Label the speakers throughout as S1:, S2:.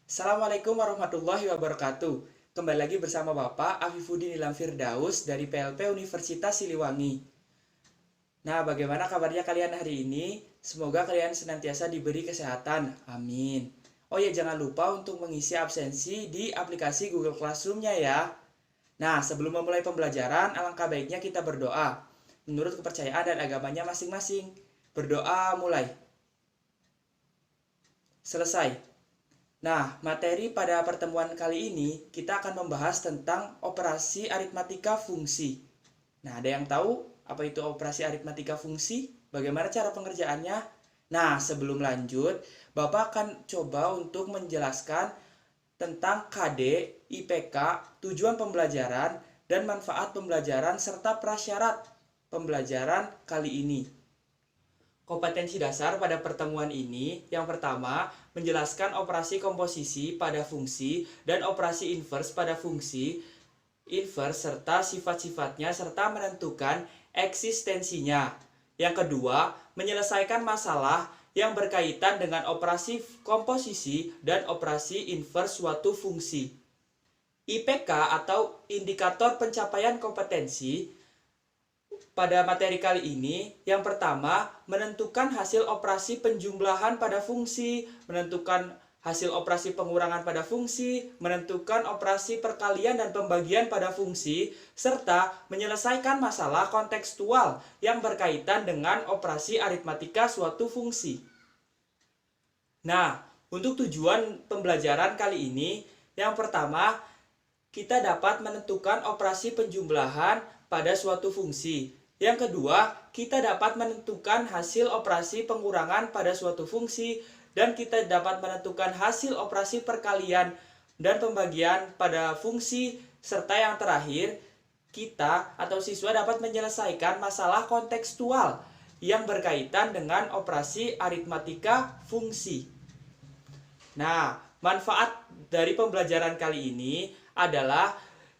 S1: Assalamualaikum warahmatullahi wabarakatuh. Kembali lagi bersama Bapak Afifuddin Ilham Firdaus dari PLP Universitas Siliwangi. Nah, bagaimana kabarnya kalian hari ini? Semoga kalian senantiasa diberi kesehatan. Amin. Oh ya, jangan lupa untuk mengisi absensi di aplikasi Google Classroom-nya ya. Nah, sebelum memulai pembelajaran, alangkah baiknya kita berdoa menurut kepercayaan dan agamanya masing-masing. Berdoa mulai. Selesai. Nah, materi pada pertemuan kali ini kita akan membahas tentang operasi aritmatika fungsi. Nah, ada yang tahu apa itu operasi aritmatika fungsi? Bagaimana cara pengerjaannya? Nah, sebelum lanjut, Bapak akan coba untuk menjelaskan tentang KD, IPK, tujuan pembelajaran, dan manfaat pembelajaran serta prasyarat pembelajaran kali ini. Kompetensi dasar pada pertemuan ini, yang pertama, menjelaskan operasi komposisi pada fungsi dan operasi inverse pada fungsi inverse serta sifat-sifatnya serta menentukan eksistensinya. Yang kedua, menyelesaikan masalah yang berkaitan dengan operasi komposisi dan operasi inverse suatu fungsi. IPK atau indikator pencapaian kompetensi pada materi kali ini, yang pertama, menentukan hasil operasi penjumlahan pada fungsi, menentukan hasil operasi pengurangan pada fungsi, menentukan operasi perkalian dan pembagian pada fungsi, serta menyelesaikan masalah kontekstual yang berkaitan dengan operasi aritmatika suatu fungsi. Nah, untuk tujuan pembelajaran kali ini, yang pertama, kita dapat menentukan operasi penjumlahan pada suatu fungsi. Yang kedua, kita dapat menentukan hasil operasi pengurangan pada suatu fungsi, dan kita dapat menentukan hasil operasi perkalian dan pembagian pada fungsi, serta yang terakhir, kita atau siswa dapat menyelesaikan masalah kontekstual yang berkaitan dengan operasi aritmatika fungsi. Nah, manfaat dari pembelajaran kali ini adalah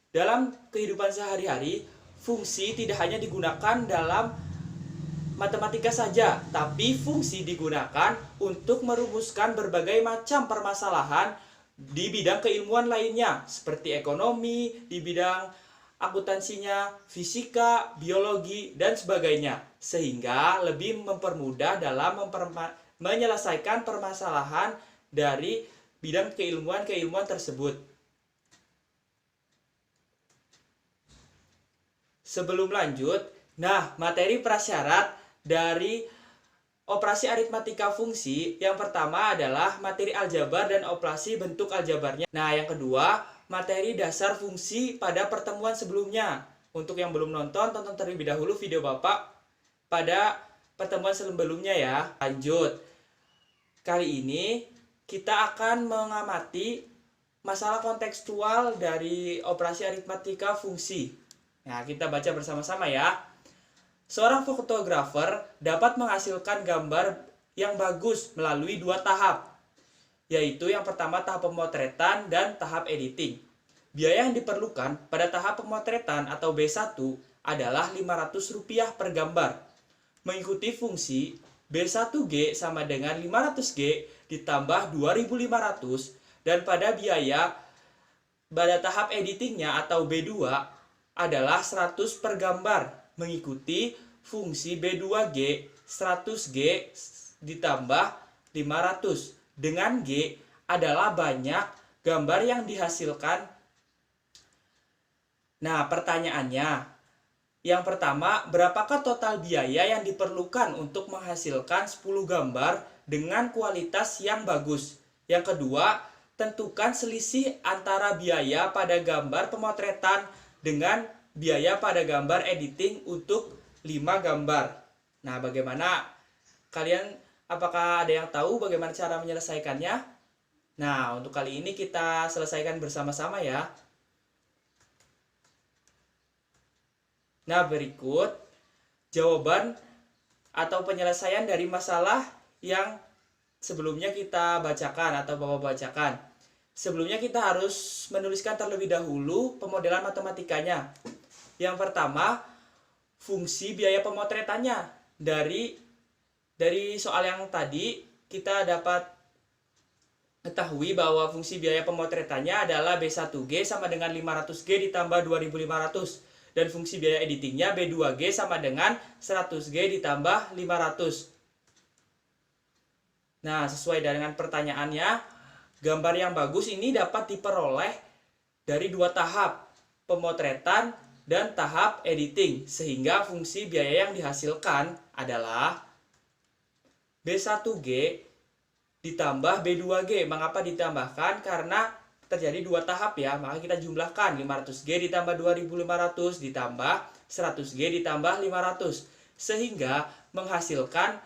S1: dalam kehidupan sehari-hari, fungsi tidak hanya digunakan dalam matematika saja, tapi fungsi digunakan untuk merumuskan berbagai macam permasalahan di bidang keilmuan lainnya, seperti ekonomi, di bidang akuntansinya, fisika, biologi, dan sebagainya, sehingga lebih mempermudah dalam menyelesaikan permasalahan dari bidang keilmuan tersebut. Sebelum lanjut, materi prasyarat dari operasi aritmatika fungsi yang pertama adalah materi aljabar dan operasi bentuk aljabarnya. Nah, yang kedua, materi dasar fungsi pada pertemuan sebelumnya. Untuk yang belum nonton, tonton terlebih dahulu video Bapak pada pertemuan sebelumnya ya. Lanjut. Kali ini kita akan mengamati masalah kontekstual dari operasi aritmatika fungsi. Nah, kita baca bersama-sama ya. Seorang fotografer dapat menghasilkan gambar yang bagus melalui dua tahap, yaitu yang pertama tahap pemotretan dan tahap editing. Biaya yang diperlukan pada tahap pemotretan atau B1 adalah Rp500 per gambar. Mengikuti fungsi B1G sama dengan 500G ditambah 2.500, dan pada biaya pada tahap editingnya atau B2 adalah 100 per gambar, mengikuti fungsi B2G 100G ditambah 500, dengan G adalah banyak gambar yang dihasilkan. Nah, pertanyaannya, yang pertama, berapakah total biaya yang diperlukan untuk menghasilkan 10 gambar dengan kualitas yang bagus? Yang kedua, tentukan selisih antara biaya pada gambar pemotretan dengan biaya pada gambar editing untuk 5 gambar. Nah, bagaimana kalian, apakah ada yang tahu bagaimana cara menyelesaikannya? Nah, untuk kali ini kita selesaikan bersama-sama ya. Nah, berikut jawaban atau penyelesaian dari masalah yang sebelumnya kita bacakan atau Bapak bacakan. Sebelumnya kita harus menuliskan terlebih dahulu pemodelan matematikanya. Yang pertama, fungsi biaya pemotretannya. Dari soal yang tadi kita dapat ketahui bahwa fungsi biaya pemotretannya adalah B1G sama dengan 500G ditambah 2500. Dan fungsi biaya editingnya B2G sama dengan 100G ditambah 500. Nah, sesuai dengan pertanyaannya, gambar yang bagus ini dapat diperoleh dari dua tahap, pemotretan dan tahap editing. Sehingga fungsi biaya yang dihasilkan adalah B1G ditambah B2G. Mengapa ditambahkan? Karena terjadi dua tahap ya, maka kita jumlahkan 500G ditambah 2500 ditambah 100G ditambah 500 sehingga menghasilkan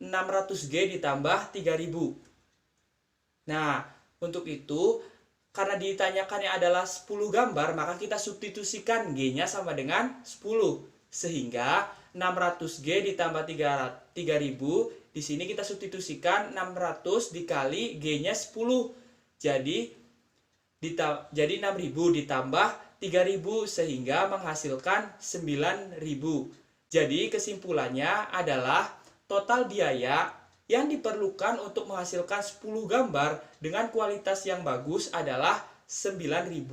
S1: 600G ditambah 3000. Nah, untuk itu karena ditanyakannya adalah 10 gambar, maka kita substitusikan G-nya sama dengan 10 sehingga 600G ditambah 3000, di sini kita substitusikan 600 dikali G-nya 10. Jadi 6000 ditambah 3000 sehingga menghasilkan 9000. Jadi kesimpulannya adalah total biaya yang diperlukan untuk menghasilkan 10 gambar dengan kualitas yang bagus adalah Rp9.000.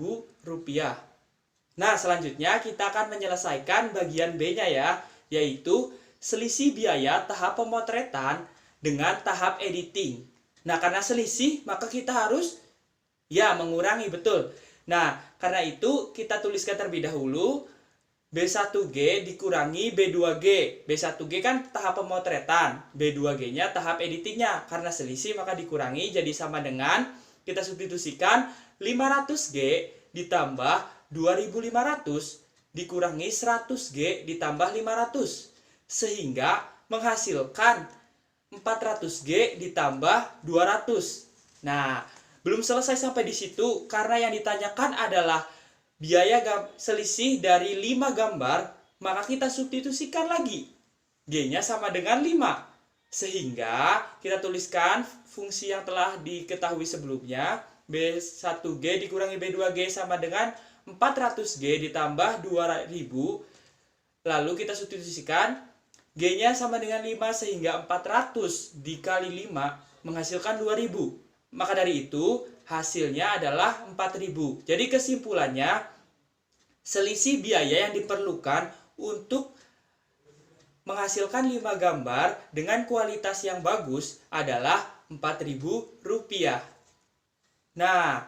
S1: Nah, selanjutnya kita akan menyelesaikan bagian B-nya ya, yaitu selisih biaya tahap pemotretan dengan tahap editing. Nah, karena selisih, maka kita harus mengurangi, betul. Nah, karena itu kita tuliskan terlebih dahulu B1G dikurangi B2G. B1G kan tahap pemotretan, B2G-nya tahap editingnya. Karena selisih maka dikurangi, jadi sama dengan kita substitusikan 500G ditambah 2500 dikurangi 100G ditambah 500 sehingga menghasilkan 400G ditambah 200. Nah, belum selesai sampai di situ karena yang ditanyakan adalah biaya selisih dari 5 gambar, maka kita substitusikan lagi. G-nya sama dengan 5. Sehingga kita tuliskan fungsi yang telah diketahui sebelumnya, B1G dikurangi B2G sama dengan 400G ditambah 2000. Lalu kita substitusikan G-nya sama dengan 5 sehingga 400 dikali 5 menghasilkan 2000. Maka dari itu hasilnya adalah 4000. Jadi kesimpulannya selisih biaya yang diperlukan untuk menghasilkan 5 gambar dengan kualitas yang bagus adalah Rp4.000. Nah,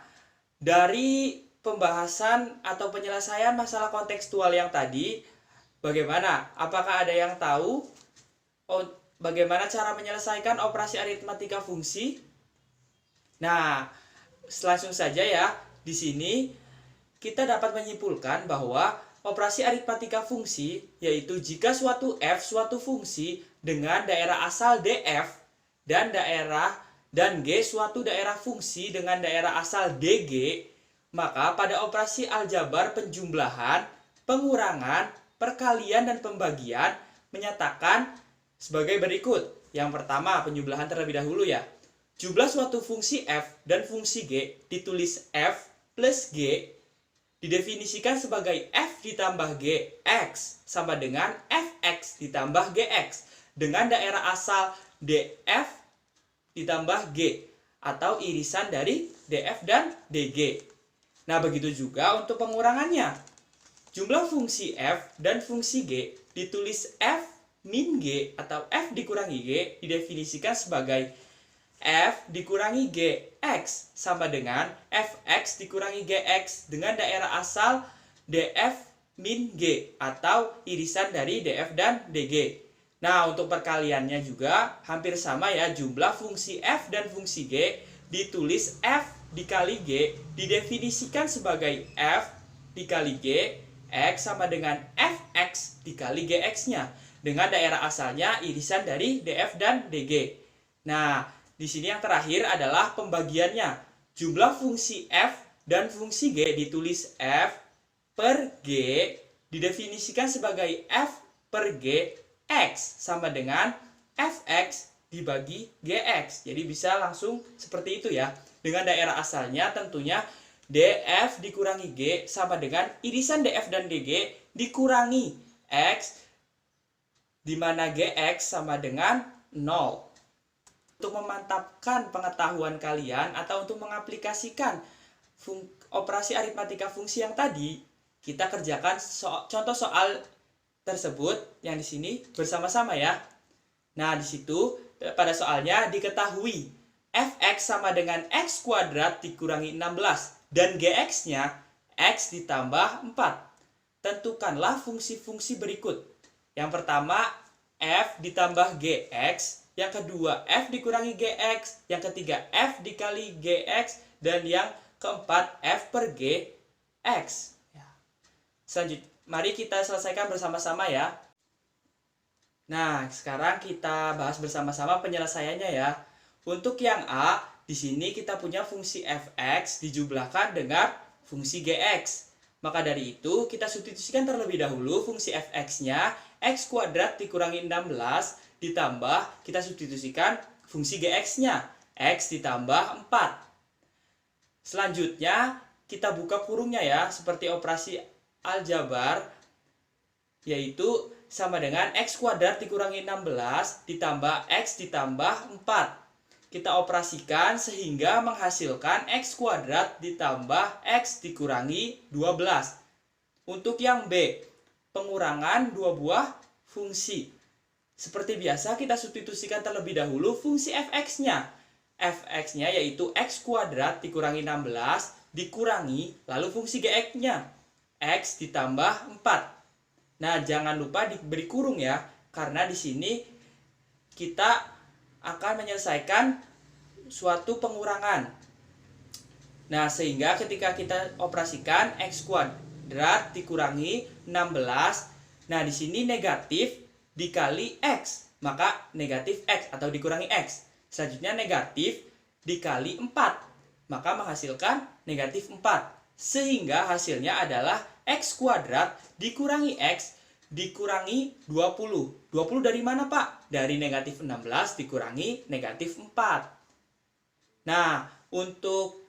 S1: dari pembahasan atau penyelesaian masalah kontekstual yang tadi, bagaimana? Apakah ada yang tahu bagaimana cara menyelesaikan operasi aritmatika fungsi? Nah, langsung saja ya. Di sini kita dapat menyimpulkan bahwa operasi aritmatika fungsi yaitu jika suatu f suatu fungsi dengan daerah asal df dan G suatu daerah fungsi dengan daerah asal dg, maka pada operasi aljabar penjumlahan, pengurangan, perkalian dan pembagian menyatakan sebagai berikut. Yang pertama, penjumlahan terlebih dahulu ya. Jumlah suatu fungsi f dan fungsi g ditulis f plus g didefinisikan sebagai f ditambah gx sama dengan fx ditambah gx dengan daerah asal df ditambah g atau irisan dari df dan dg. Nah, begitu juga untuk pengurangannya. Jumlah fungsi f dan fungsi g ditulis f min g atau f dikurangi g didefinisikan sebagai f dikurangi gx sama dengan fx dikurangi gx dengan daerah asal df min g atau irisan dari df dan dg. Nah, untuk perkaliannya juga hampir sama ya. Jumlah fungsi f dan fungsi g ditulis f dikali g didefinisikan sebagai f dikali g x sama dengan fx dikali gx-nya dengan daerah asalnya irisan dari df dan dg. Nah, di sini yang terakhir adalah pembagiannya. Jumlah fungsi f dan fungsi g ditulis f per g didefinisikan sebagai f per g x sama dengan fx dibagi gx. Jadi bisa langsung seperti itu ya. Dengan daerah asalnya tentunya df dikurangi g sama dengan irisan df dan dg dikurangi x di mana gx sama dengan 0. untuk memantapkan pengetahuan kalian atau untuk mengaplikasikan operasi aritmatika fungsi yang tadi, kita kerjakan contoh soal tersebut yang di sini bersama-sama ya. Nah, di situ pada soalnya diketahui fx sama dengan x kuadrat dikurangi 16 dan gx-nya x ditambah 4. Tentukanlah fungsi-fungsi berikut. Yang pertama, f ditambah gx, yang kedua f dikurangi gx, yang ketiga f dikali gx, dan yang keempat f per gx. Selanjutnya, mari kita selesaikan bersama-sama ya. Nah, sekarang kita bahas bersama-sama penyelesaiannya ya. Untuk yang A, di sini kita punya fungsi fx dijumlahkan dengan fungsi gx. Maka dari itu, kita substitusikan terlebih dahulu fungsi fx-nya x kuadrat dikurangi 16 ditambah kita substitusikan fungsi gx-nya x ditambah 4. Selanjutnya, kita buka kurungnya ya, seperti operasi aljabar, yaitu sama dengan x kuadrat dikurangi 16 ditambah x ditambah 4. Kita operasikan sehingga menghasilkan x kuadrat ditambah x dikurangi 12. Untuk yang B, pengurangan dua buah fungsi. Seperti biasa kita substitusikan terlebih dahulu fungsi fx-nya. Fx-nya yaitu x kuadrat dikurangi 16 dikurangi lalu fungsi gx-nya x ditambah 4. Nah, jangan lupa diberi kurung ya, karena di sini kita akan menyelesaikan suatu pengurangan. Nah, sehingga ketika kita operasikan x kuadrat dikurangi 16, nah di sini negatif dikali x, maka negatif x atau dikurangi x. Selanjutnya negatif dikali 4, maka menghasilkan negatif 4. Sehingga hasilnya adalah x kuadrat dikurangi x dikurangi 20. 20 dari mana, Pak? Dari negatif 16 dikurangi negatif 4. Nah, untuk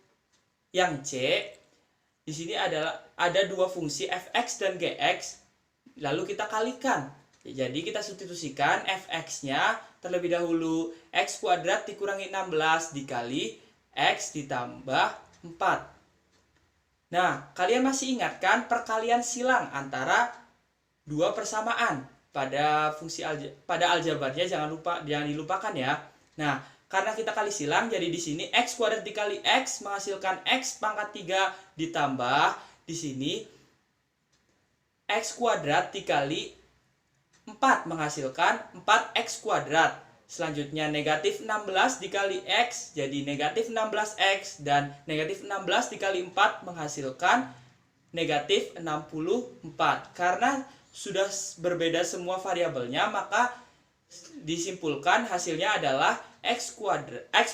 S1: yang C, di sini ada dua fungsi fx dan gx, lalu kita kalikan. Jadi kita substitusikan fx-nya terlebih dahulu x kuadrat dikurangi 16 dikali x ditambah 4. Nah, kalian masih ingat kan perkalian silang antara dua persamaan pada fungsi pada aljabarnya, jangan dilupakan ya. Nah, karena kita kali silang, jadi di sini x kuadrat dikali x menghasilkan x pangkat 3 ditambah di sini x kuadrat dikali 4 menghasilkan 4x kuadrat. Selanjutnya negatif 16 dikali x jadi negatif 16x, dan negatif 16 dikali 4 menghasilkan negatif 64. Karena sudah berbeda semua variabelnya, maka disimpulkan hasilnya adalah x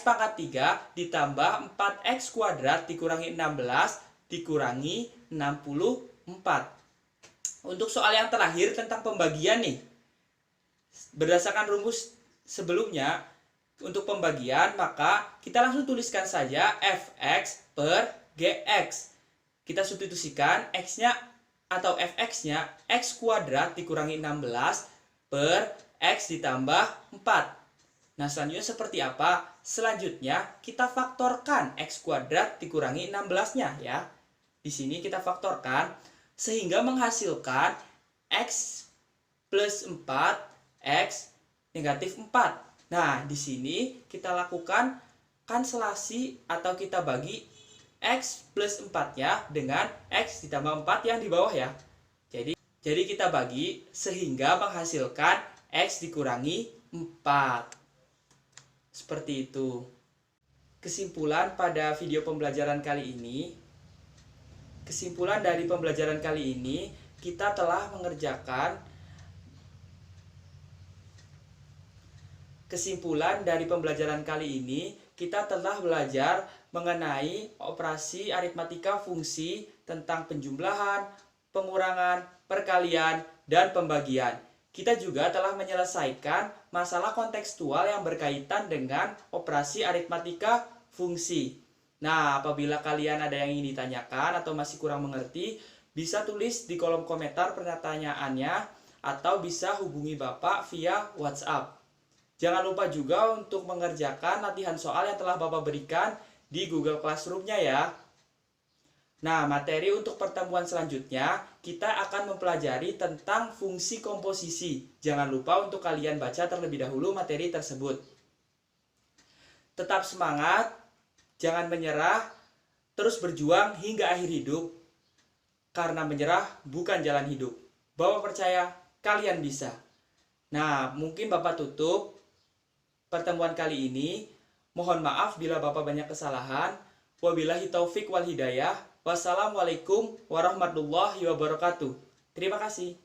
S1: pangkat 3 ditambah 4x kuadrat dikurangi 16 dikurangi 64. Untuk soal yang terakhir tentang pembagian nih, berdasarkan rumus sebelumnya, untuk pembagian maka kita langsung tuliskan saja fx per gx. Kita substitusikan x-nya atau fx-nya x kuadrat dikurangi 16 per x ditambah 4. Nah, selanjutnya seperti apa? Selanjutnya kita faktorkan x kuadrat dikurangi 16-nya ya. Di sini kita faktorkan sehingga menghasilkan x plus 4 x negatif 4. Nah, di sini kita lakukan kanselasi atau kita bagi x plus 4-nya dengan x ditambah 4 yang di bawah ya. Jadi kita bagi sehingga menghasilkan x dikurangi 4. Seperti itu. Kesimpulan pada video pembelajaran kali ini. Kesimpulan dari pembelajaran kali ini, kita telah mengerjakan Kesimpulan dari pembelajaran kali ini, kita telah belajar mengenai operasi aritmatika fungsi tentang penjumlahan, pengurangan, perkalian, dan pembagian. Kita juga telah menyelesaikan masalah kontekstual yang berkaitan dengan operasi aritmatika fungsi. Nah, apabila kalian ada yang ingin ditanyakan atau masih kurang mengerti, bisa tulis di kolom komentar pertanyaannya atau bisa hubungi Bapak via WhatsApp. Jangan lupa juga untuk mengerjakan latihan soal yang telah Bapak berikan di Google Classroom-nya ya. Nah, materi untuk pertemuan selanjutnya, kita akan mempelajari tentang fungsi komposisi. Jangan lupa untuk kalian baca terlebih dahulu materi tersebut. Tetap semangat, jangan menyerah, terus berjuang hingga akhir hidup. Karena menyerah bukan jalan hidup. Bapak percaya, kalian bisa. Nah, mungkin Bapak tutup pertemuan kali ini. Mohon maaf bila Bapak banyak kesalahan. Wabillahi taufik wal hidayah. Wassalamualaikum warahmatullahi wabarakatuh. Terima kasih.